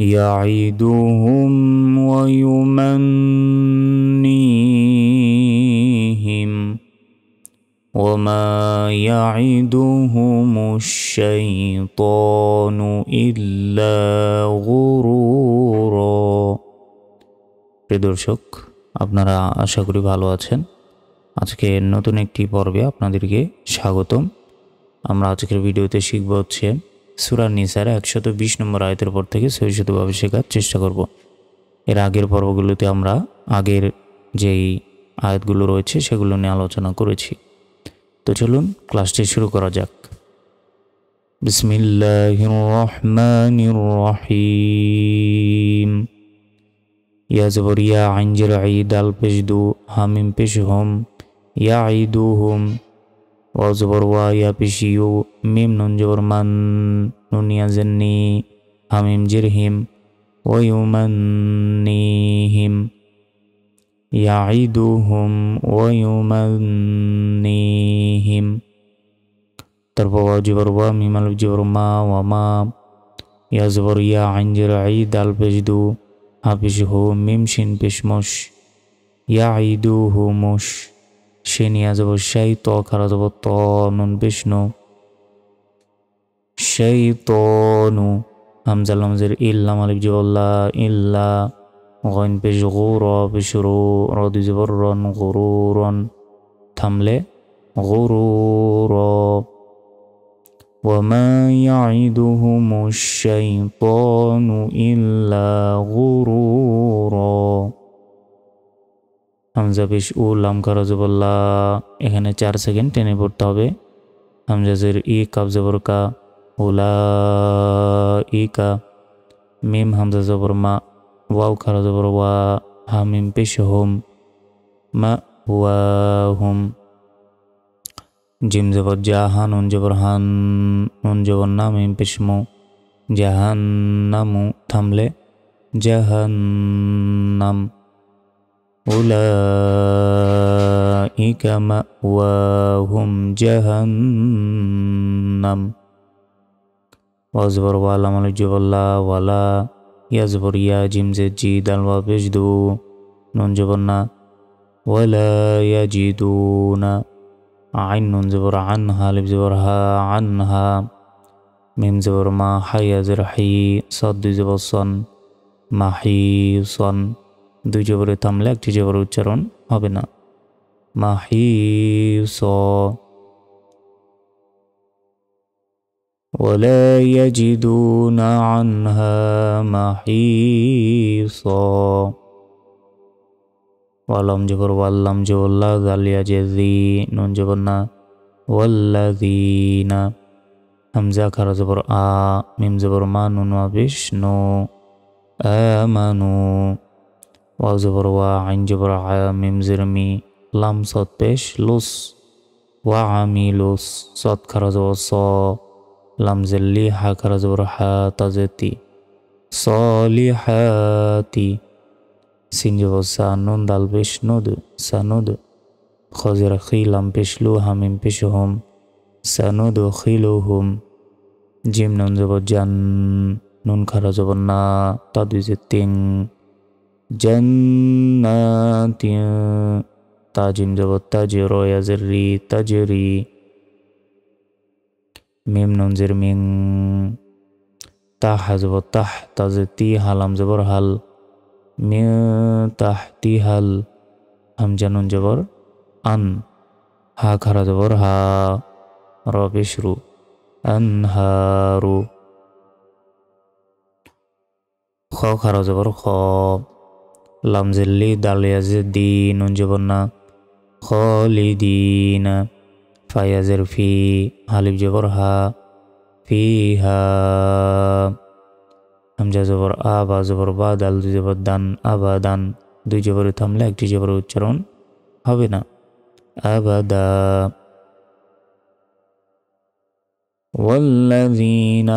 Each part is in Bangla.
يعدهم ويمنيهم وما يعدهم الشيطان إلا غرورا। প্রিয় দর্শক, আপনারা আশা করি ভালো আছেন। আজকে নতুন একটি পর্বে আপনাদেরকে স্বাগতম। আমরা আজকের ভিডিওতে শিখব হচ্ছে সূরা নিসার 120 নম্বর আয়াতের পর থেকে সহিষ্ণুভাবে শেখার চেষ্টা করব। এর আগের পর্বগুলোতে আমরা আগের যেই আয়াতগুলো রয়েছে সেগুলো নিয়ে আলোচনা করেছি। তো চলুন ক্লাসটি শুরু করা যাক। বিসমিল্লাহির রহমানির রহিম। ইয়া জবর ইয়া, আইন জের আই, দাল পেশ দু, হামিম পেশ হুম, ইয়াইদুহুম। ওয়াও জবর ওয়া, ইয়া পেশ ইউ, মিম নুন জবর মান, নুন ইয়া জেন্নি, হামিম জের হিম, ওয়ায়ুমান্নিহিম, ইয়াইদুহুম ওয়ায়ুমান্নিহিম। তারপর ওয়াও জবর ওয়া, মিম আলিফ জবর মা, ওয়া মা। ইয়া জবর ইয়া, আইন জের আই, দাল পেশ দু, হা পেশ হু, মিম শিন পেশ মুশ, ইয়াইদুহুমুশ। শিন ইয়া জবর শাই, ত খারা জবর ত, নুন পেশ নু, শাইতানু। হামজা লাম জের ইল, লাম আলিফ জবর লা, ইল্লা। গইন পেশ গু, র পেশ রু, র দুই জবর রন, গুরুরন। থামলে গুরুর। ওয়ামা ইয়াইদুহুমুশ শাইতানু ইল্লা গুরুরা। হামজা পেশ উ, লাম খারা জবর লা, এখানে 4 সেকেন্ড টেনে পড়তে হবে। হামজা জের ই, কাফ জবর কা, উলাইকা। মিম হামজা জবর মা, ওয়াও খারা জবর ওয়া, হামিম পেশ হুম, মা ওয়া হুম। জিম জবর জা, হা নুন জবর হান, নুন জবর না, মিম পেশ মু, জাহান্নামু। থামলে জাহান্নাম। উলাইকা মাওয়াহুম জাহান্নাম। ওয়া জবর ওয়া, লাম আলিফ জবর লা, ওয়ালা। ইয়া জবর ইয়া, জিম জের জি, দাল ওয়া পেশ দু, নুন জবর না, ওয়ালা ইয়াজিদুনা। আইন নুন জবর আন, হা আলিফ জবর হা, আনহা। মিম জবর মা, হাইয়া জের হি, সদ দুই জবর সন, মাহিসন। দুই জবরে থামলে একটি জবর উচ্চারণ হবে না, মাহিস। ওয়ালা ইয়াজিদুনা আনহা মাহিসা। ওয়ালাম জবর ওয়াল, লাম জবর লা, জাল ইয়া জের জি, নুন জবর না, ওয়াল্লাযীনা। হামজা খারা জবর আ, মিম জবর মা, নুন ওয়া পেশ নু, আমানু। ওয়াও জবর ওয়া, আইন জবর আ, মিম জের মি, লাম সদ পেশ লুস, ওয়া আমিলুস। সদ খারা জবর স, লাম জের লি, হা খারা জবর হা, তা জের তি, সলিহাতি। সিন জবর সা, নুন দাল পেশ নুদ, সানুদ। খ জের খি, লাম পেশ লু, হামিম পেশ হুম, সানুদখিলুহুম। জিম নুন জবর জান, নুন খারা জবর না, তা দুই জের তিন, জান্নাতিন। তা জিম জবর তা, জে র ইয়া জের রি, তাজরি। মিম নুন জের মিং, তা হা জবর তাহ, তা জের তি, হালাম জবর হাল, মি তাহতি হাল। হামজা নুন জবর আন, হা খারা জবর হা, র পেশ রু, আনহারু। খ খারা জবর খ, লাম জের লি, দাল ইয়া জের দি, নুন জবর না, খালিদিনা। ফা ইয়া জের ফি, হালিফ জবর হা, ফিহা। হামজা জবর আ, বা জবর বা, দাল দুই জবর দান, আবাদান। দুই জবরে থামলে একটি জবর উচ্চারণ হবে না, আবাদা। والذين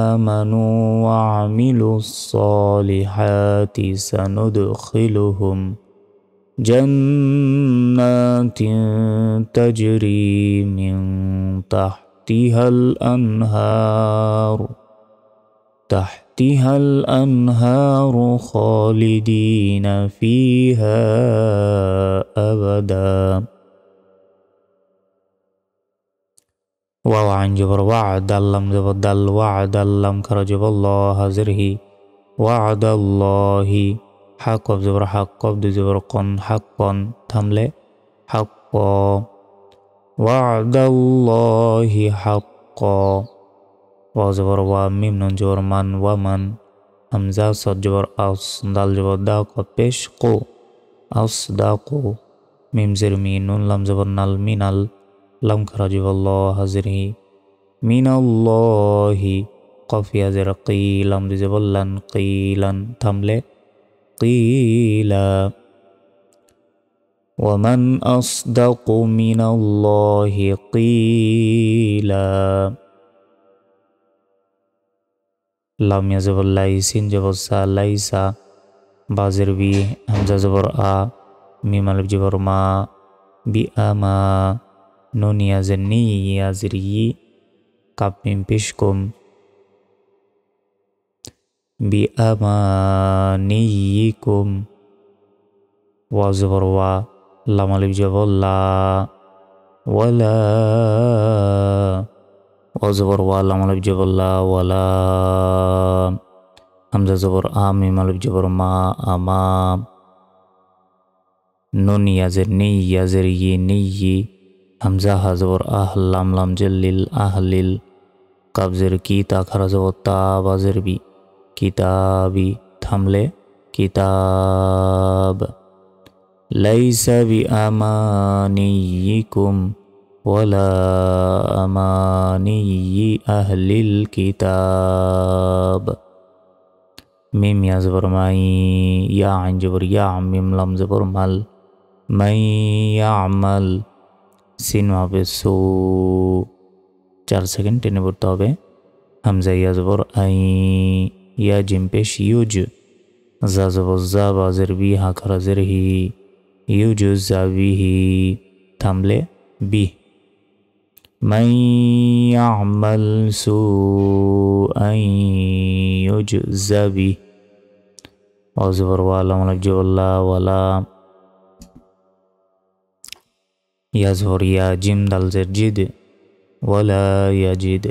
آمنوا وعملوا الصالحات سندخلهم جنات تجري من تحتها الأنهار تحتها الأنهار خالدين فيها أبدا واو عن جبر وعد اللهم جبر دل وعد اللهم كرجب الله زره وعد الله حق جبر حق جبر قن حقا تملي حق وعد الله حقا وزبر وميم نون جبر من ومن همزة صد جبر أص دال جبر داق بشقو أصداقو ميم زر مين نون لم جبر نال مينال لم كرجب الله زره من الله قفيا زر قيلم جبر لن قيلا تملي قيلا ومن أصدق من الله قيلا لم يزبر ليسين جبر سا ليسا بازر بي همزة زبر آ ميم ألف جبر ما بي أما نون يزني يزري كاب ميم بشكم بي أمانيكم وزبر وا لام ألف جبر لا ولا وزبر لام ألف جبر لا ولا همزة زبر آ ميم ألف جبر ما أما نون يزر ني يزر ني همزة هزبر لام لام جلل أهلل قبزر كي تاخر زبر تا بازر بي كتابي থামলে كتاب ليس بأمانيكم ولا أماني أهل الكتاب ميم يا زبر ماي يا عن جبر يا ميم لام زبر مال من يعمل سين وابسو 4 সেকেন্ড টেনে পড়তে হবে হামজা ইয়া জবর আই ইয়া জিম পেশ ইউজ জা জবর জা বাজের বি হা খারা জের হি ইউজ জাবিহি থামলে বি من يعمل سوءا يجز به وزبر والا ملك جولا ولا يزبر يا جيم دال زر جد ولا يجد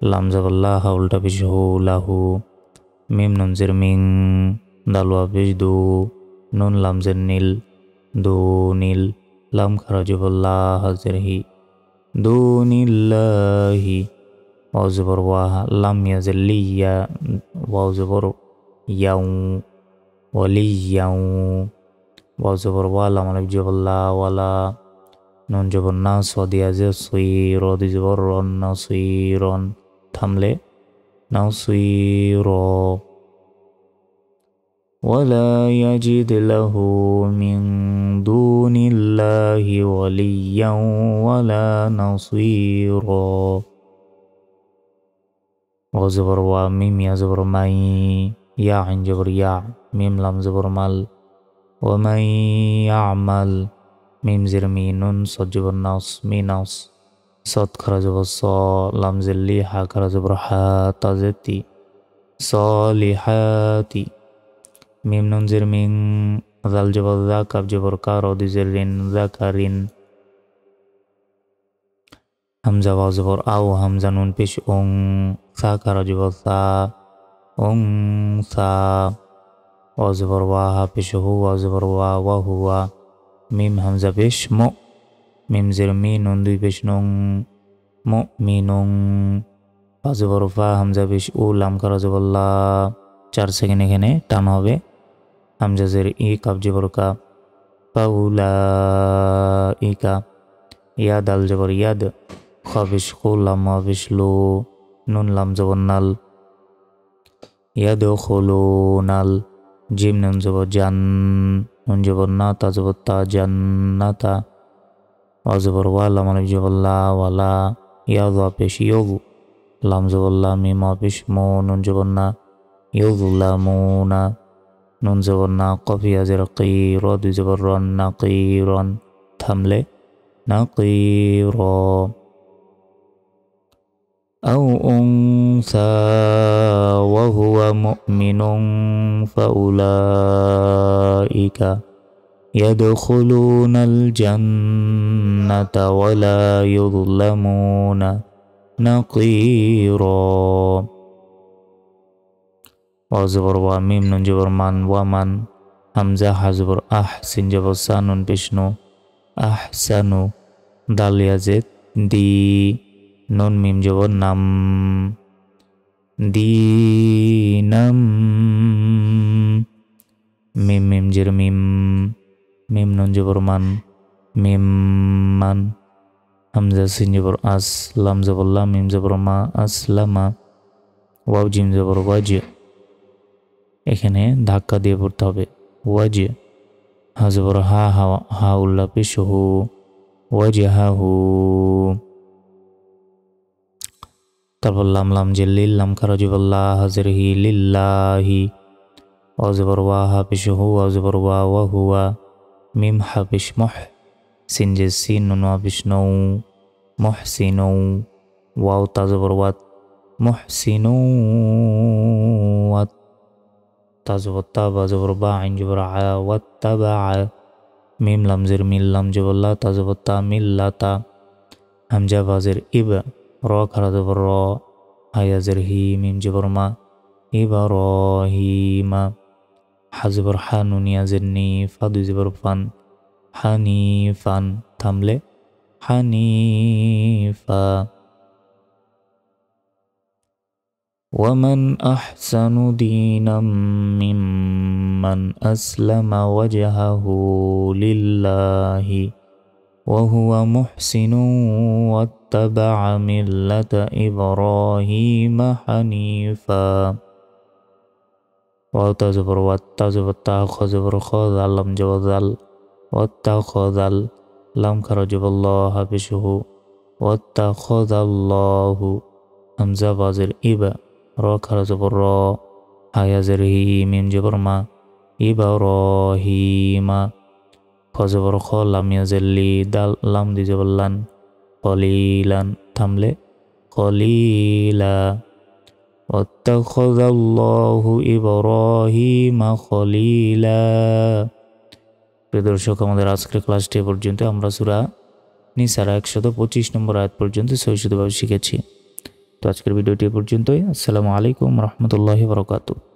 لام زبر لا حول تبشه له ميم نون زر من دالوا بجدو نون لام زر نيل دو نيل لام خرج الله زره دون الله وزبر واه لم يزل لي وزبر يوم ولي يوم وزبر ولا من جبل الله ولا نون جبر ناس ودي صير ودي جبر نصير تملي نصير ولا يجد له من دون الله وليا ولا نصيرا وزبر وميم يا زبر ماي يا عن جبر يا ميم لام زبر مال ومن يعمل ميم زر مينون صد جبر ناس ميناس صد خرج بصا لام زر لي حا خرج برحا تزتي صالحاتي ميم نون زر من ذال جبر ذا كاب جبر كارو دي زرين ذاكرين همزة وزبر أو همزة نون پیش اون ثا كارو جبر ثا اون ثا وزبر واها پیش هو وزبر وا وهو ميم همزة پیش مو ميم زر مين نون دوي پیش نون مؤمنون وزبر فا همزة پیش او لام كارو جبر لا 4 সেকেন্ড এখানে টান হবে হামজা জের ই কাব জবর কা পাউলাইকা ইয়া দাল জবর ইয়াদ খাবিশ খুলাম মাবিশ লো নুন লাম জবর নাল ইয়াদ খুলুনাল জিম নুন জবর জান নুন জবর না তা জবর তা জান্নাতা ওয়া জবর ওয়া লাম আলিফ জবর লা ওয়ালা ইয়া যা পেশ ইয়ু লাম জবর লা মিম পেশ মো নুন জবর না يظلمون نون زبر ناقف يا زر قيرا دي زبر نقيرا تملي نقيرا أو أنثى وهو مؤمن فأولئك يدخلون الجنة ولا يظلمون نقيرا وزبر وميم نون جبر من ومن همزة حزبر أحسن جبر سانون بشنو أحسنو دال يزيد دي نون ميم جبر نم دينم ميم ميم جر ميم ميم نون جبر من ميم من همزة سين جبر أس لام جبر لام ميم جبر ما أسلما ওয়াও জিম জবর ওয়াজ এখানে ধাক্কা দিয়ে পড়তে হবে ওয়াজ হা জবর হা হা উল্লা পেশ হু ওয়াজ হা হু তারপর লাম লাম যে লিল লাম খারা জবল্লা হাজর হি লিল্লাহি ওয়া জবর ওয়া হা পেশ হু ওয়া জবর ওয়া ওয়া হুয়া মিম হা পেশ মুহ সিন যে সিন নুন ওয়া পেশ নৌ মুহসিনু ওয়াও তা জবর ওয়াত محسنو تزبط بزبر با عين جبر ع واتبع ميم لام زر ميل لام جبر لا تزبط ملتا همجة بازر إب را خرا جبر را هيا زر هي ميم جبر ما إبراهيم حزبر حانون يا زرني فاد جبر فان حنيفا تملي حنيفا ومن أحسن دينا ممن أسلم وجهه لله وهو محسن واتبع ملة إبراهيم حنيفا وتزبر وتزبر تاخذبر خذل لم جوذل واتخذل لم خرجب الله بشه واتخذ الله همزة بازر إبا را خرا زبر را هيا زرهي ميم جبر ما إبراهيم خزبر خا لم يزلي دال لم دي جبر لن قليلا تملي قليلا واتخذ الله إبراهيم خليلا দর্শক আমাদের আজকের ক্লাসটি পর্যন্ত আমরা সূরা নিসার 125 নম্বর আয়াত পর্যন্ত সহিষ্ণুভাবে শিখেছি। তো আজকের ভিডিওটি পর্যন্তই। আসসালামু আলাইকুম রহমতুল্লাহি বারাকাতুহু।